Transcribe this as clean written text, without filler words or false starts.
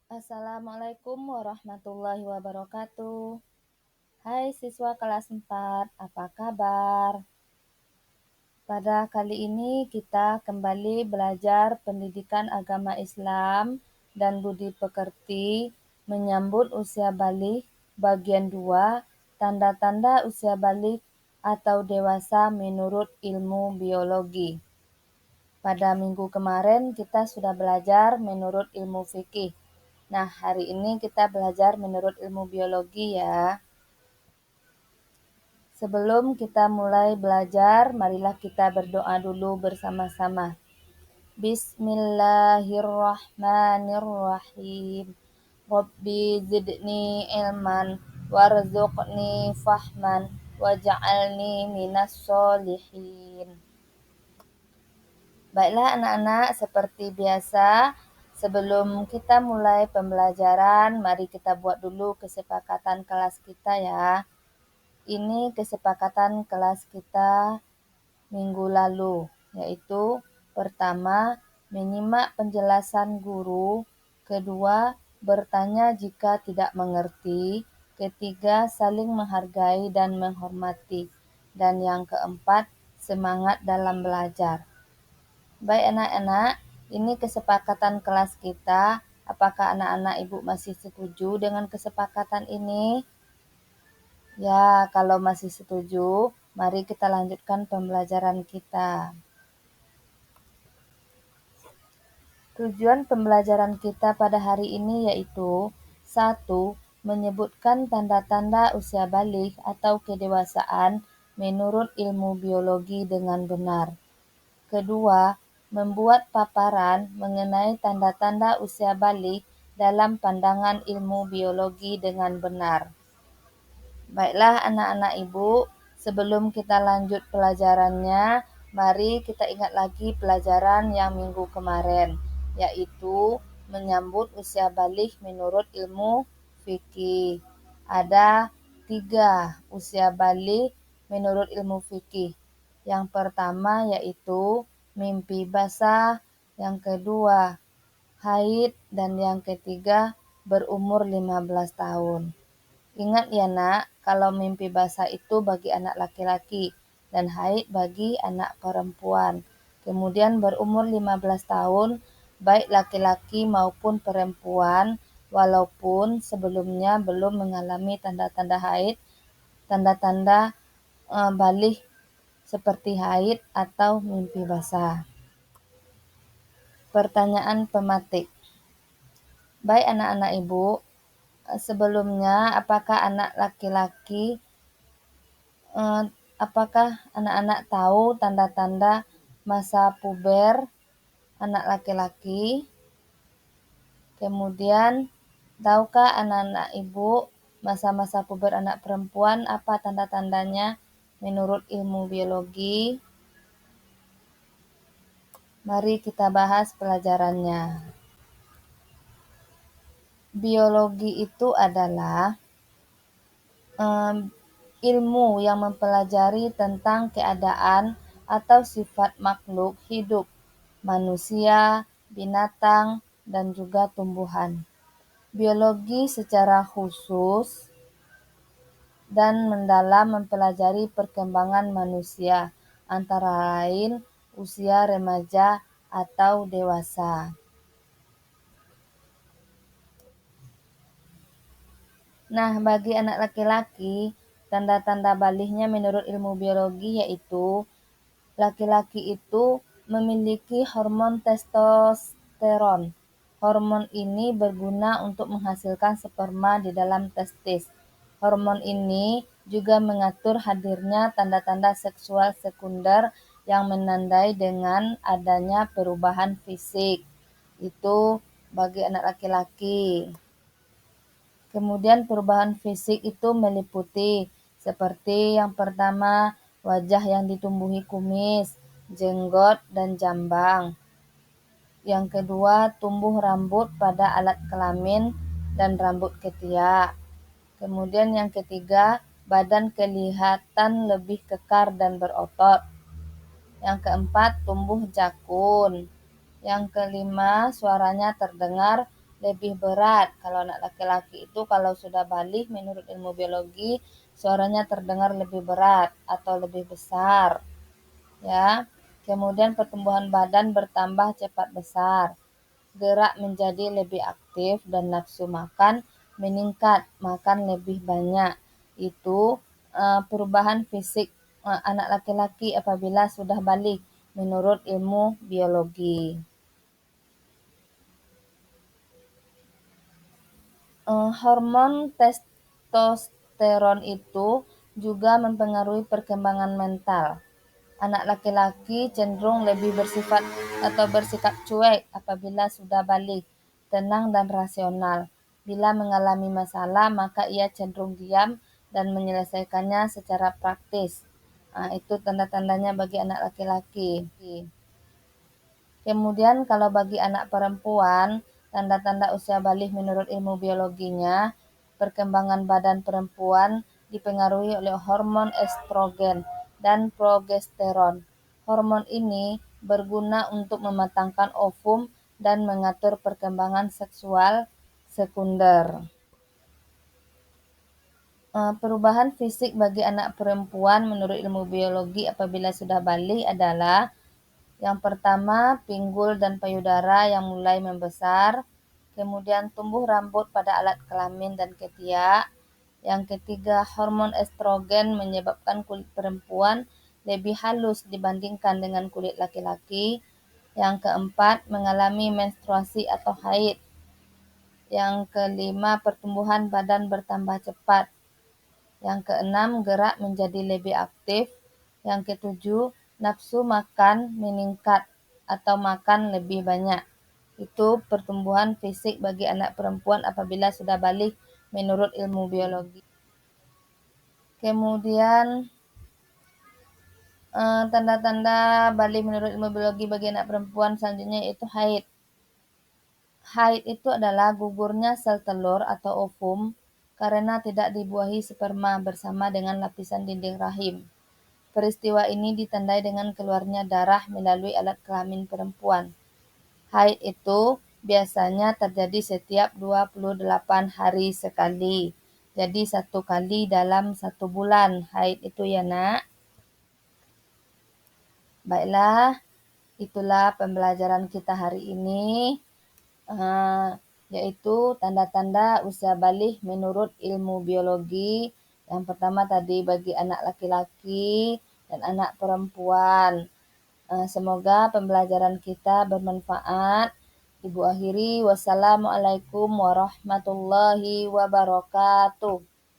Assalamualaikum warahmatullahi wabarakatuh. Hai siswa kelas 4, apa kabar? Pada kali ini kita kembali belajar pendidikan agama Islam dan budi pekerti menyambut usia balik bagian 2, tanda-tanda usia balik atau dewasa menurut ilmu biologi. Pada minggu kemarin kita sudah belajar menurut ilmu fikih. Nah, hari ini kita belajar menurut ilmu biologi ya. Sebelum kita mulai belajar, marilah kita berdoa dulu bersama-sama. Bismillahirrahmanirrahim. Rabbi zidni ilman warzuqni fahman waj'alni minas solihin. Baiklah anak-anak, seperti biasa, sebelum kita mulai pembelajaran, mari kita buat dulu kesepakatan kelas kita ya. Ini kesepakatan kelas kita minggu lalu, yaitu pertama, menyimak penjelasan guru, kedua, bertanya jika tidak mengerti, ketiga, saling menghargai dan menghormati, dan yang keempat, semangat dalam belajar. Baik anak-anak, ini kesepakatan kelas kita. Apakah anak-anak ibu masih setuju dengan kesepakatan ini? Ya, kalau masih setuju, mari kita lanjutkan pembelajaran kita. Tujuan pembelajaran kita pada hari ini yaitu 1. Menyebutkan tanda-tanda usia balik atau kedewasaan menurut ilmu biologi dengan benar. Kedua, membuat paparan mengenai tanda-tanda usia balik dalam pandangan ilmu biologi dengan benar. Baiklah anak-anak ibu, sebelum kita lanjut pelajarannya, mari kita ingat lagi pelajaran yang minggu kemarin, yaitu menyambut usia balik menurut ilmu fikih. Ada 3 usia balik menurut ilmu fikih. Yang pertama yaitu mimpi basah, yang kedua haid, dan yang ketiga berumur 15 tahun. Ingat ya nak, kalau mimpi basah itu bagi anak laki-laki dan haid bagi anak perempuan. Kemudian berumur 15 tahun, baik laki-laki maupun perempuan, walaupun sebelumnya belum mengalami tanda-tanda haid, tanda-tanda balik seperti haid atau mimpi basah. Pertanyaan pematik. Baik anak-anak ibu, sebelumnya apakah anak-anak tahu tanda-tanda masa puber anak laki-laki? Kemudian, tahukah anak-anak ibu masa-masa puber anak perempuan apa tanda-tandanya menurut ilmu biologi? Mari kita bahas pelajarannya. Biologi itu adalah ilmu yang mempelajari tentang keadaan atau sifat makhluk hidup, manusia, binatang, dan juga tumbuhan. Biologi secara khusus dan mendalam mempelajari perkembangan manusia, antara lain usia remaja atau dewasa. Nah, bagi anak laki-laki, tanda-tanda baliknya menurut ilmu biologi yaitu laki-laki itu memiliki hormon testosteron. Hormon ini berguna untuk menghasilkan sperma di dalam testis. Hormon ini juga mengatur hadirnya tanda-tanda seksual sekunder yang menandai dengan adanya perubahan fisik. Itu bagi anak laki-laki. Kemudian perubahan fisik itu meliputi seperti yang pertama, wajah yang ditumbuhi kumis, jenggot, dan jambang. Yang kedua, tumbuh rambut pada alat kelamin dan rambut ketiak. Kemudian yang ketiga, badan kelihatan lebih kekar dan berotot. Yang keempat, tumbuh jakun. Yang kelima, suaranya terdengar lebih berat. Kalau anak laki-laki itu kalau sudah balik menurut ilmu biologi suaranya terdengar lebih berat atau lebih besar, ya. Kemudian pertumbuhan badan bertambah cepat besar, gerak menjadi lebih aktif dan nafsu makan meningkat, makan lebih banyak. Itu perubahan fisik anak laki-laki apabila sudah balik menurut ilmu biologi. Hormon testosteron itu juga mempengaruhi perkembangan mental. Anak laki-laki cenderung lebih bersifat atau bersikap cuek apabila sudah balik, tenang dan rasional. Bila mengalami masalah, maka ia cenderung diam dan menyelesaikannya secara praktis. Itu tanda-tandanya bagi anak laki-laki. Kemudian kalau bagi anak perempuan, tanda-tanda usia balik menurut ilmu biologinya, perkembangan badan perempuan dipengaruhi oleh hormon estrogen dan progesteron. Hormon ini berguna untuk mematangkan ovum dan mengatur perkembangan seksual sekunder. Perubahan fisik bagi anak perempuan menurut ilmu biologi apabila sudah balik adalah yang pertama, pinggul dan payudara yang mulai membesar. Kemudian tumbuh rambut pada alat kelamin dan ketiak. Yang ketiga, hormon estrogen menyebabkan kulit perempuan lebih halus dibandingkan dengan kulit laki-laki. Yang keempat, mengalami menstruasi atau haid. Yang kelima, pertumbuhan badan bertambah cepat. Yang keenam, gerak menjadi lebih aktif. Yang ketujuh, nafsu makan meningkat atau makan lebih banyak. Itu pertumbuhan fisik bagi anak perempuan apabila sudah balik menurut ilmu biologi. Kemudian tanda-tanda balik menurut ilmu biologi bagi anak perempuan selanjutnya yaitu haid. Haid itu adalah gugurnya sel telur atau ovum karena tidak dibuahi sperma bersama dengan lapisan dinding rahim. Peristiwa ini ditandai dengan keluarnya darah melalui alat kelamin perempuan. Haid itu biasanya terjadi setiap 28 hari sekali. Jadi 1 kali dalam 1 bulan haid itu ya nak. Baiklah, itulah pembelajaran kita hari ini. Yaitu tanda-tanda usia balik menurut ilmu biologi. Yang pertama tadi bagi anak laki-laki dan anak perempuan. Semoga pembelajaran kita bermanfaat. Ibu akhiri, wassalamualaikum warahmatullahi wabarakatuh.